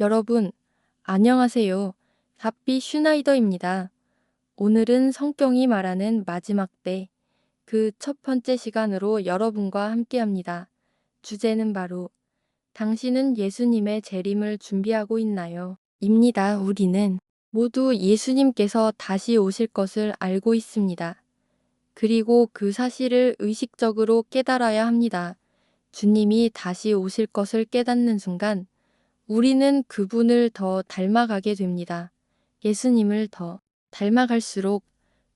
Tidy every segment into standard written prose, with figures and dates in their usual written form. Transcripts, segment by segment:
여러분, 안녕하세요. 잡비 슈나이더입니다. 오늘은 성경이 말하는 마지막 때, 그 첫 번째 시간으로 여러분과 함께합니다. 주제는 바로, 당신은 예수님의 재림을 준비하고 있나요? 입니다. 우리는 모두 예수님께서 다시 오실 것을 알고 있습니다. 그리고 그 사실을 의식적으로 깨달아야 합니다. 주님이 다시 오실 것을 깨닫는 순간, 우리는 그분을 더 닮아가게 됩니다. 예수님을 더 닮아갈수록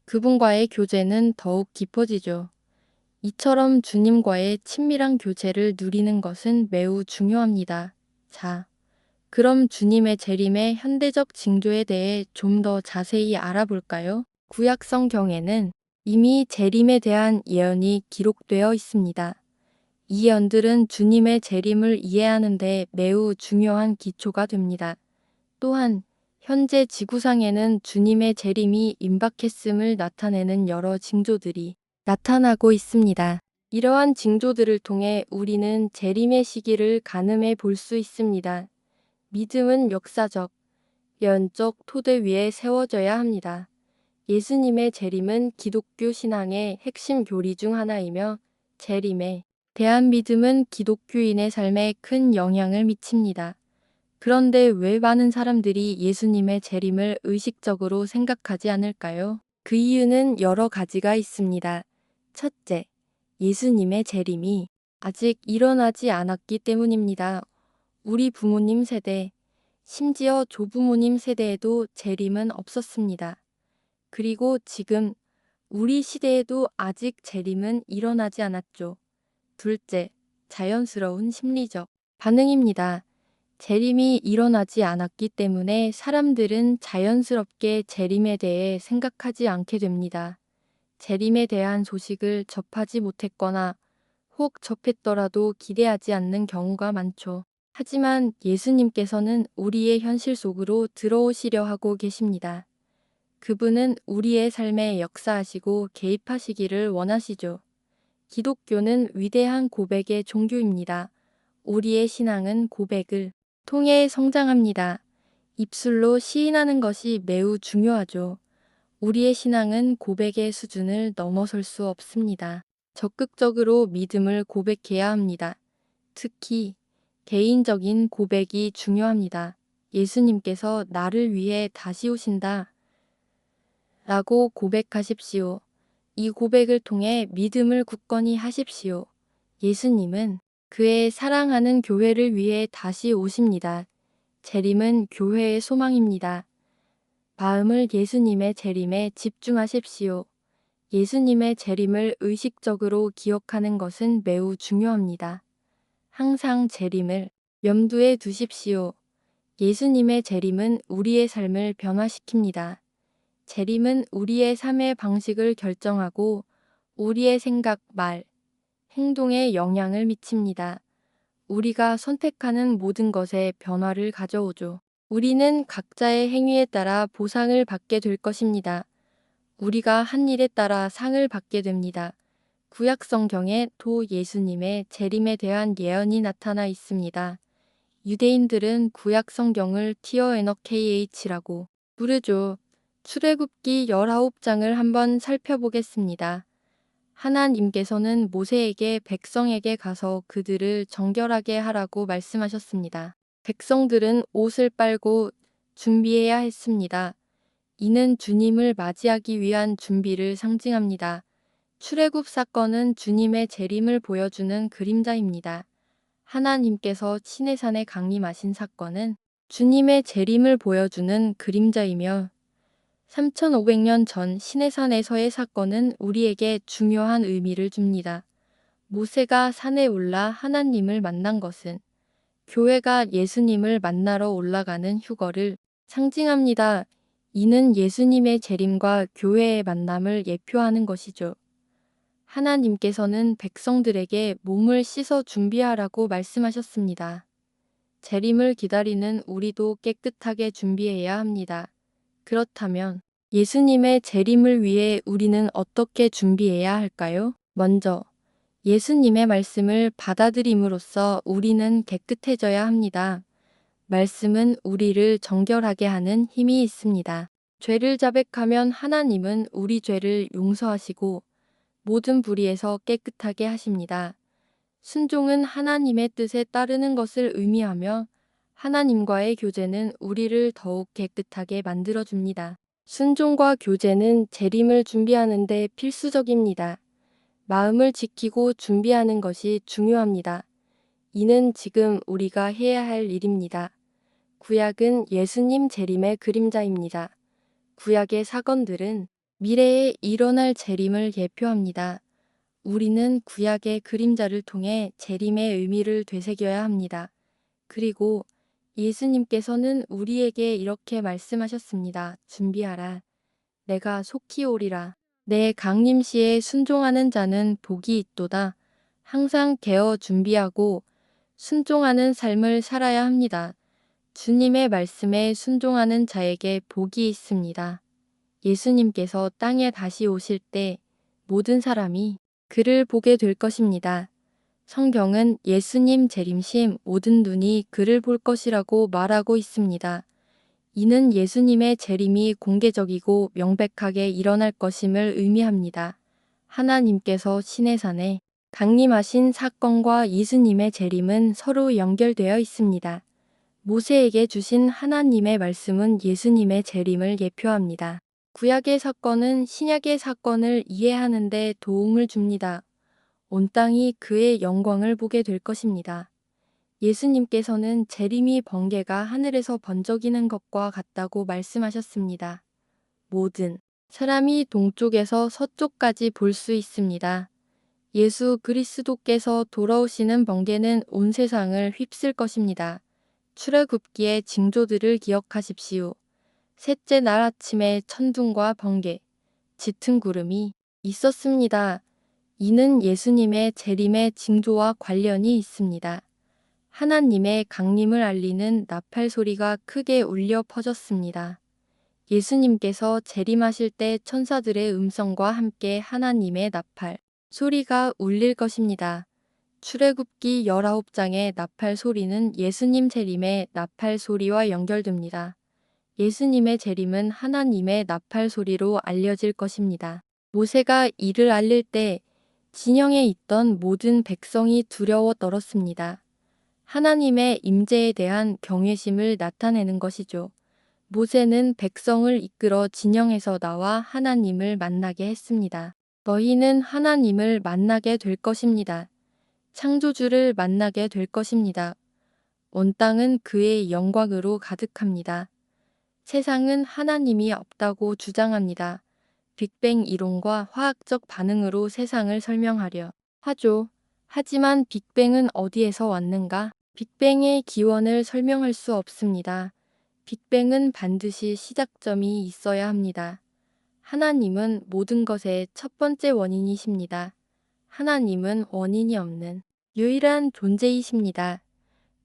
그분과의 교제는 더욱 깊어지죠. 이처럼 주님과의 친밀한 교제를 누리는 것은 매우 중요합니다. 자, 그럼 주님의 재림의 현대적 징조에 대해 좀 더 자세히 알아볼까요? 구약 성경에는 이미 재림에 대한 예언이 기록되어 있습니다. 이 예언들은 주님의 재림을 이해하는 데 매우 중요한 기초가 됩니다. 또한 현재 지구상에는 주님의 재림이 임박했음을 나타내는 여러 징조들이 나타나고 있습니다. 이러한 징조들을 통해 우리는 재림의 시기를 가늠해 볼 수 있습니다. 믿음은 역사적, 예언적 토대 위에 세워져야 합니다. 예수님의 재림은 기독교 신앙의 핵심 교리 중 하나이며 재림에 대한 믿음은 기독교인의 삶에 큰 영향을 미칩니다. 그런데 왜 많은 사람들이 예수님의 재림을 의식적으로 생각하지 않을까요? 그 이유는 여러 가지가 있습니다. 첫째, 예수님의 재림이 아직 일어나지 않았기 때문입니다. 우리 부모님 세대, 심지어 조부모님 세대에도 재림은 없었습니다. 그리고 지금 우리 시대에도 아직 재림은 일어나지 않았죠. 둘째, 자연스러운 심리적 반응입니다. 재림이 일어나지 않았기 때문에 사람들은 자연스럽게 재림에 대해 생각하지 않게 됩니다. 재림에 대한 소식을 접하지 못했거나 혹 접했더라도 기대하지 않는 경우가 많죠. 하지만 예수님께서는 우리의 현실 속으로 들어오시려 하고 계십니다. 그분은 우리의 삶에 역사하시고 개입하시기를 원하시죠. 기독교는 위대한 고백의 종교입니다. 우리의 신앙은 고백을 통해 성장합니다. 입술로 시인하는 것이 매우 중요하죠. 우리의 신앙은 고백의 수준을 넘어설 수 없습니다. 적극적으로 믿음을 고백해야 합니다. 특히 개인적인 고백이 중요합니다. 예수님께서 나를 위해 다시 오신다 라고 고백하십시오. 이 고백을 통해 믿음을 굳건히 하십시오. 예수님은 그의 사랑하는 교회를 위해 다시 오십니다. 재림은 교회의 소망입니다. 마음을 예수님의 재림에 집중하십시오. 예수님의 재림을 의식적으로 기억하는 것은 매우 중요합니다. 항상 재림을 염두에 두십시오. 예수님의 재림은 우리의 삶을 변화시킵니다. 재림은 우리의 삶의 방식을 결정하고 우리의 생각, 말, 행동에 영향을 미칩니다. 우리가 선택하는 모든 것에 변화를 가져오죠. 우리는 각자의 행위에 따라 보상을 받게 될 것입니다. 우리가 한 일에 따라 상을 받게 됩니다. 구약 성경에 또 예수님의 재림에 대한 예언이 나타나 있습니다. 유대인들은 구약 성경을 TONOKH라고 부르죠. 출애굽기 19장을 한번 살펴보겠습니다. 하나님께서는 모세에게 백성에게 가서 그들을 정결하게 하라고 말씀하셨습니다. 백성들은 옷을 빨고 준비해야 했습니다. 이는 주님을 맞이하기 위한 준비를 상징합니다. 출애굽 사건은 주님의 재림을 보여주는 그림자입니다. 하나님께서 시내산에 강림하신 사건은 주님의 재림을 보여주는 그림자이며 3500년 전 시내산에서의 사건은 우리에게 중요한 의미를 줍니다. 모세가 산에 올라 하나님을 만난 것은 교회가 예수님을 만나러 올라가는 휴거를 상징합니다. 이는 예수님의 재림과 교회의 만남을 예표하는 것이죠. 하나님께서는 백성들에게 몸을 씻어 준비하라고 말씀하셨습니다. 재림을 기다리는 우리도 깨끗하게 준비해야 합니다. 그렇다면 예수님의 재림을 위해 우리는 어떻게 준비해야 할까요? 먼저 예수님의 말씀을 받아들임으로써 우리는 깨끗해져야 합니다. 말씀은 우리를 정결하게 하는 힘이 있습니다. 죄를 자백하면 하나님은 우리 죄를 용서하시고 모든 불의에서 깨끗하게 하십니다. 순종은 하나님의 뜻에 따르는 것을 의미하며 하나님과의 교제는 우리를 더욱 깨끗하게 만들어줍니다. 순종과 교제는 재림을 준비하는 데 필수적입니다. 마음을 지키고 준비하는 것이 중요합니다. 이는 지금 우리가 해야 할 일입니다. 구약은 예수님 재림의 그림자입니다. 구약의 사건들은 미래에 일어날 재림을 예표합니다. 우리는 구약의 그림자를 통해 재림의 의미를 되새겨야 합니다. 그리고 예수님께서는 우리에게 이렇게 말씀하셨습니다. 준비하라. 내가 속히 오리라. 내 강림시에 순종하는 자는 복이 있도다. 항상 깨어 준비하고 순종하는 삶을 살아야 합니다. 주님의 말씀에 순종하는 자에게 복이 있습니다. 예수님께서 땅에 다시 오실 때 모든 사람이 그를 보게 될 것입니다. 성경은 예수님 재림시 모든 눈이 그를 볼 것이라고 말하고 있습니다. 이는 예수님의 재림이 공개적이고 명백하게 일어날 것임을 의미합니다. 하나님께서 시내산에 강림하신 사건과 예수님의 재림은 서로 연결되어 있습니다. 모세에게 주신 하나님의 말씀은 예수님의 재림을 예표합니다. 구약의 사건은 신약의 사건을 이해하는 데 도움을 줍니다. 온 땅이 그의 영광을 보게 될 것입니다. 예수님께서는 재림이 번개가 하늘에서 번쩍이는 것과 같다고 말씀하셨습니다. 모든 사람이 동쪽에서 서쪽까지 볼 수 있습니다. 예수 그리스도께서 돌아오시는 번개는 온 세상을 휩쓸 것입니다. 출애굽기의 징조들을 기억하십시오. 셋째 날 아침에 천둥과 번개, 짙은 구름이 있었습니다. 이는 예수님의 재림의 징조와 관련이 있습니다. 하나님의 강림을 알리는 나팔 소리가 크게 울려 퍼졌습니다. 예수님께서 재림하실 때 천사들의 음성과 함께 하나님의 나팔 소리가 울릴 것입니다. 출애굽기 19장의 나팔 소리는 예수님 재림의 나팔 소리와 연결됩니다. 예수님의 재림은 하나님의 나팔 소리로 알려질 것입니다. 모세가 이를 알릴 때 진영에 있던 모든 백성이 두려워 떨었습니다. 하나님의 임재에 대한 경외심을 나타내는 것이죠. 모세는 백성을 이끌어 진영에서 나와 하나님을 만나게 했습니다. 너희는 하나님을 만나게 될 것입니다. 창조주를 만나게 될 것입니다. 온 땅은 그의 영광으로 가득합니다. 세상은 하나님이 없다고 주장합니다. 빅뱅 이론과 화학적 반응으로 세상을 설명하려 하죠. 하지만 빅뱅은 어디에서 왔는가? 빅뱅의 기원을 설명할 수 없습니다. 빅뱅은 반드시 시작점이 있어야 합니다. 하나님은 모든 것의 첫 번째 원인이십니다. 하나님은 원인이 없는 유일한 존재이십니다.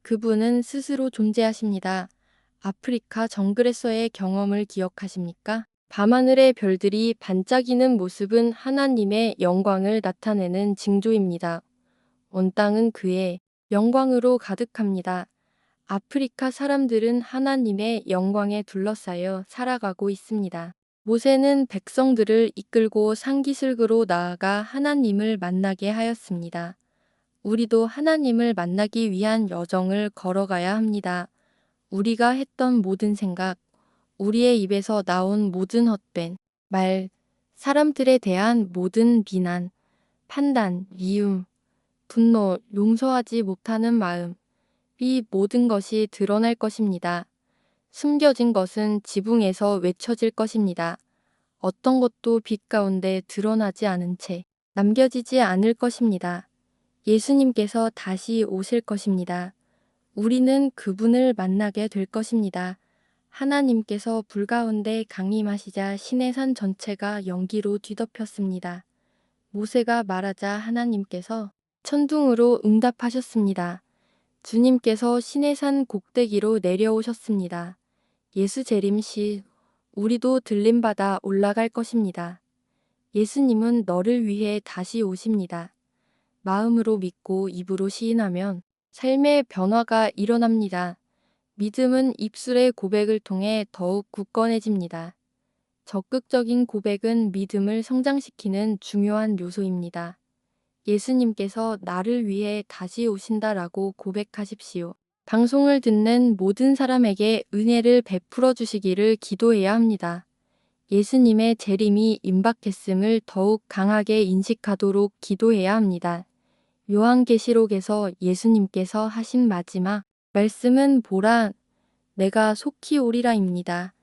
그분은 스스로 존재하십니다. 아프리카 정글에서의 경험을 기억하십니까? 밤하늘의 별들이 반짝이는 모습은 하나님의 영광을 나타내는 징조입니다. 온 땅은 그의 영광으로 가득합니다. 아프리카 사람들은 하나님의 영광에 둘러싸여 살아가고 있습니다. 모세는 백성들을 이끌고 산기슭으로 나아가 하나님을 만나게 하였습니다. 우리도 하나님을 만나기 위한 여정을 걸어가야 합니다. 우리가 했던 모든 생각, 우리의 입에서 나온 모든 헛된 말, 사람들에 대한 모든 비난, 판단, 미움, 분노, 용서하지 못하는 마음, 이 모든 것이 드러날 것입니다. 숨겨진 것은 지붕에서 외쳐질 것입니다. 어떤 것도 빛 가운데 드러나지 않은 채 남겨지지 않을 것입니다. 예수님께서 다시 오실 것입니다. 우리는 그분을 만나게 될 것입니다. 하나님께서 불 가운데 강림하시자 시내산 전체가 연기로 뒤덮였습니다. 모세가 말하자 하나님께서 천둥으로 응답하셨습니다. 주님께서 시내산 꼭대기로 내려오셨습니다. 예수 재림 시 우리도 들림받아 올라갈 것입니다. 예수님은 너를 위해 다시 오십니다. 마음으로 믿고 입으로 시인하면 삶의 변화가 일어납니다. 믿음은 입술의 고백을 통해 더욱 굳건해집니다. 적극적인 고백은 믿음을 성장시키는 중요한 요소입니다. 예수님께서 나를 위해 다시 오신다라고 고백하십시오. 방송을 듣는 모든 사람에게 은혜를 베풀어 주시기를 기도해야 합니다. 예수님의 재림이 임박했음을 더욱 강하게 인식하도록 기도해야 합니다. 요한계시록에서 예수님께서 하신 마지막 말씀은 보라, 내가 속히 오리라입니다.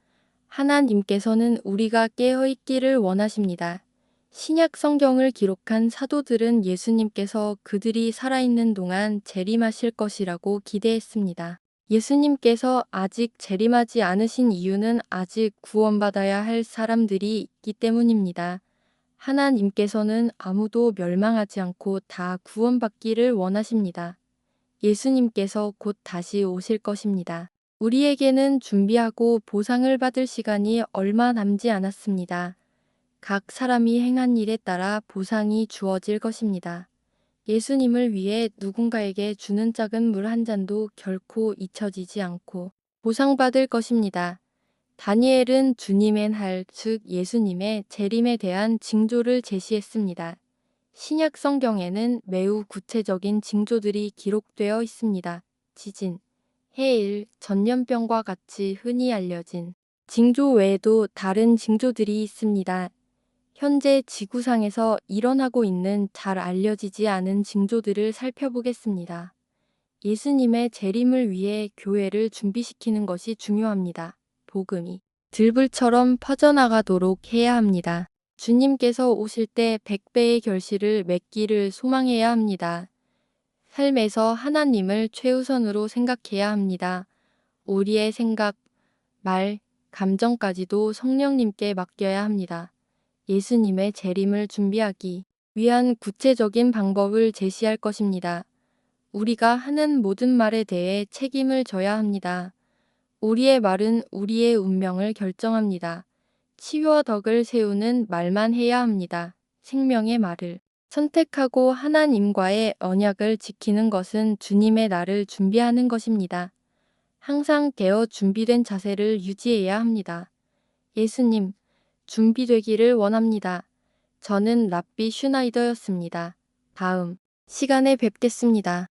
하나님께서는 우리가 깨어있기를 원하십니다. 신약 성경을 기록한 사도들은 예수님께서 그들이 살아있는 동안 재림하실 것이라고 기대했습니다. 예수님께서 아직 재림하지 않으신 이유는 아직 구원받아야 할 사람들이 있기 때문입니다. 하나님께서는 아무도 멸망하지 않고 다 구원받기를 원하십니다. 예수님께서 곧 다시 오실 것입니다. 우리에게는 준비하고 보상을 받을 시간이 얼마 남지 않았습니다. 각 사람이 행한 일에 따라 보상이 주어질 것입니다. 예수님을 위해 누군가에게 주는 작은 물 한 잔도 결코 잊혀지지 않고 보상받을 것입니다. 다니엘은 주님의 날, 즉 예수님의 재림에 대한 징조를 제시했습니다. 신약 성경에는 매우 구체적인 징조들이 기록되어 있습니다. 지진, 해일, 전염병과 같이 흔히 알려진 징조 외에도 다른 징조들이 있습니다. 현재 지구상에서 일어나고 있는 잘 알려지지 않은 징조들을 살펴보겠습니다. 예수님의 재림을 위해 교회를 준비시키는 것이 중요합니다. 복음이 들불처럼 퍼져나가도록 해야 합니다. 주님께서 오실 때 100배의 결실을 맺기를 소망해야 합니다. 삶에서 하나님을 최우선으로 생각해야 합니다. 우리의 생각, 말, 감정까지도 성령님께 맡겨야 합니다. 예수님의 재림을 준비하기 위한 구체적인 방법을 제시할 것입니다. 우리가 하는 모든 말에 대해 책임을 져야 합니다. 우리의 말은 우리의 운명을 결정합니다. 치유와 덕을 세우는 말만 해야 합니다. 생명의 말을 선택하고 하나님과의 언약을 지키는 것은 주님의 날을 준비하는 것입니다. 항상 깨어 준비된 자세를 유지해야 합니다. 예수님, 준비되기를 원합니다. 저는 랍비 슈나이더였습니다. 다음 시간에 뵙겠습니다.